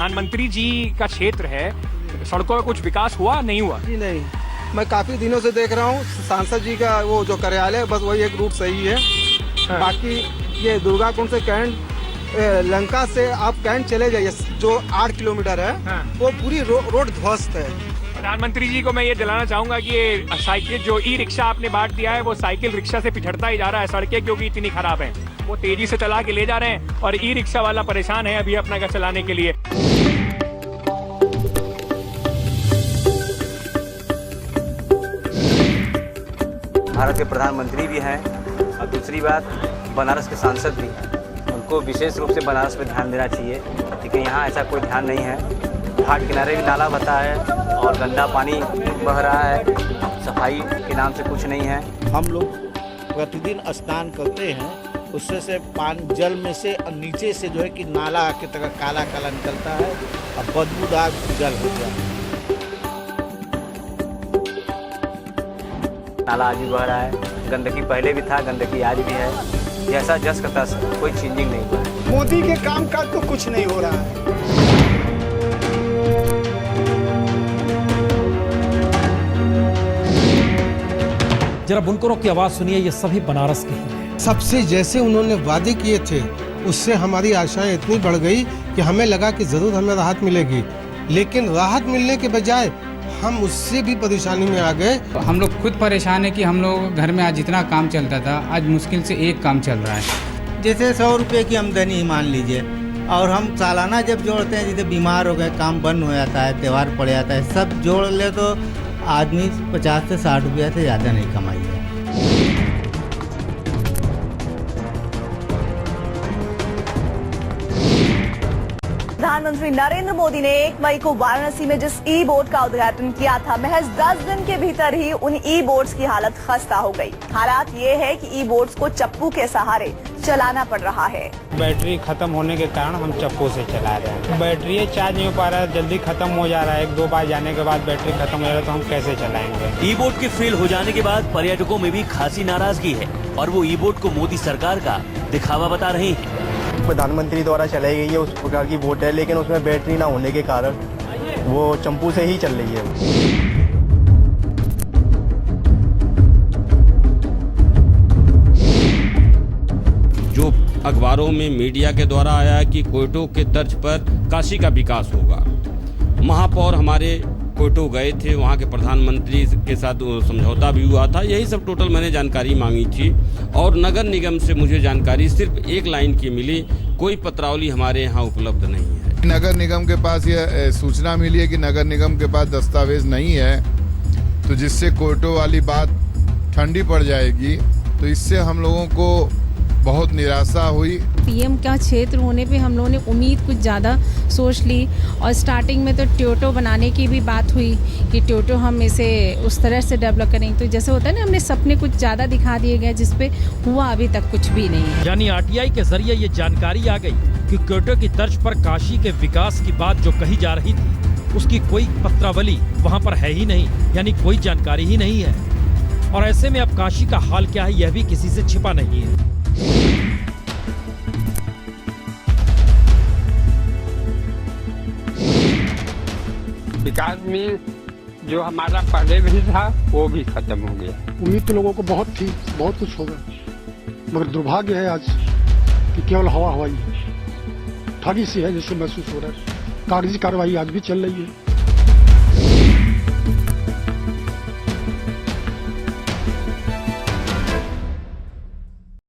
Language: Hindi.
प्रधानमंत्री जी का क्षेत्र है, सड़कों का कुछ विकास हुआ नहीं हुआ? जी नहीं, मैं काफी दिनों से देख रहा हूँ सांसद जी का वो जो कार्यालय बस वही एक रूट सही है। हाँ। बाकी ये दुर्गा कुंड से कैंट, लंका से आप कैंट चले जाइए जो 8 किलोमीटर है। हाँ। वो पूरी रोड ध्वस्त है। प्रधानमंत्री जी को मैं ये दिलाना चाहूंगा कि ये साइकिल जो ई रिक्शा आपने बांट दिया है वो साइकिल रिक्शा से पिछड़ता ही जा रहा है। सड़कें क्योंकि इतनी खराब हैं, वो तेजी से चला के ले जा रहे हैं और ई रिक्शा वाला परेशान है अभी अपना घर चलाने के लिए। भारत के प्रधानमंत्री भी हैं और दूसरी बात बनारस के सांसद भी हैं। उनको विशेष रूप से बनारस पे ध्यान देना चाहिए, लेकिन यहाँ ऐसा कोई ध्यान नहीं है। घाट किनारे भी नाला बहता है और गंदा पानी बह रहा है, सफाई के नाम से कुछ नहीं है। हम लोग प्रतिदिन स्नान करते हैं, उससे से पानी जल में से और नीचे से जो है कि नाला की तरह काला काला निकलता है और बदबूदार जल हो गया। नाला आज भी बह रहा है, गंदगी पहले भी था, गंदगी आज भी है। जैसा जस का तस, कोई चेंजिंग नहीं हुआ है। मोदी के काम का तो कुछ नहीं हो रहा है। जरा बुनकरों की आवाज सुनिए, ये सभी बनारस के हैं। सबसे जैसे उन्होंने वादे किए थे उससे हमारी आशाएं इतनी बढ़ गई कि हमें लगा कि जरूर हमें राहत मिलेगी, लेकिन राहत मिलने के बजाय हम उससे भी परेशानी में आ गए। हम लोग खुद परेशान है कि हम लोग घर में आज जितना काम चलता था आज मुश्किल से एक काम चल रहा है। जैसे 100 रुपये की आमदनी मान लीजिए, और हम सालाना जब जोड़ते हैं, जैसे बीमार हो गए, काम बंद हो जाता है, त्यौहार पड़ जाता है, सब जोड़ ले तो आदमी 50 से 60 रुपया से ज़्यादा नहीं कमाई है। प्रधानमंत्री नरेंद्र मोदी ने 1 मई को वाराणसी में जिस ई बोर्ड का उद्घाटन किया था, महज 10 दिन के भीतर ही उन ई बोर्ड्स की हालत खस्ता हो गई। हालात ये है कि ई बोर्ड्स को चप्पू के सहारे चलाना पड़ रहा है। बैटरी खत्म होने के कारण हम चप्पू से चला रहे हैं। बैटरी चार्ज नहीं हो पा रहा है, जल्दी खत्म हो जा रहा है। 1-2 बार जाने के बाद बैटरी खत्म हो जा रहा है, तो हम कैसे चलाएंगे। ई बोर्ड के फेल हो जाने के बाद पर्यटकों में भी खासी नाराजगी है और वो ई बोर्ड को मोदी सरकार का दिखावा बता रहे हैं। प्रधानमंत्री द्वारा चलाई गई है उस प्रकार की बोट है, लेकिन उसमें बैटरी ना होने के कारण वो चंपू से ही चल रही है। जो अखबारों में मीडिया के द्वारा आया कि कोयटो के तर्ज पर काशी का विकास होगा, महापौर हमारे कोयटो गए थे, वहाँ के प्रधानमंत्री के साथ समझौता भी हुआ था। यही सब टोटल मैंने जानकारी मांगी थी और नगर निगम से मुझे जानकारी सिर्फ एक लाइन की मिली, कोई पत्रावली हमारे यहाँ उपलब्ध नहीं है। नगर निगम के पास यह सूचना मिली है कि नगर निगम के पास दस्तावेज नहीं है, तो जिससे कोयटो वाली बात ठंडी पड़ जाएगी। तो इससे हम लोगों को बहुत निराशा हुई। पीएम का क्षेत्र होने पे हम लोगों ने उम्मीद कुछ ज़्यादा सोच ली और स्टार्टिंग में तो ट्योटो बनाने की भी बात हुई कि ट्योटो हम इसे उस तरह से डेवलप करेंगे। तो जैसे होता है ना, हमने सपने कुछ ज़्यादा दिखा दिए गए जिसपे हुआ अभी तक कुछ भी नहीं है। यानी आरटीआई के जरिए ये जानकारी आ गई कि क्योटो की तर्ज पर काशी के विकास की बात जो कही जा रही थी उसकी कोई पत्रावली वहाँ पर है ही नहीं, यानी कोई जानकारी ही नहीं है। और ऐसे में अब काशी का हाल क्या है यह भी किसी से छिपा नहीं है। विकास में जो हमारा पहले भी था वो भी खत्म हो गया। उम्मीद तो लोगों को बहुत थी, बहुत कुछ होगा, मगर दुर्भाग्य है आज कि केवल हवा हवाई है, ठगी सी है जैसे महसूस हो रहा है। कागजी कार्रवाई आज भी चल रही है।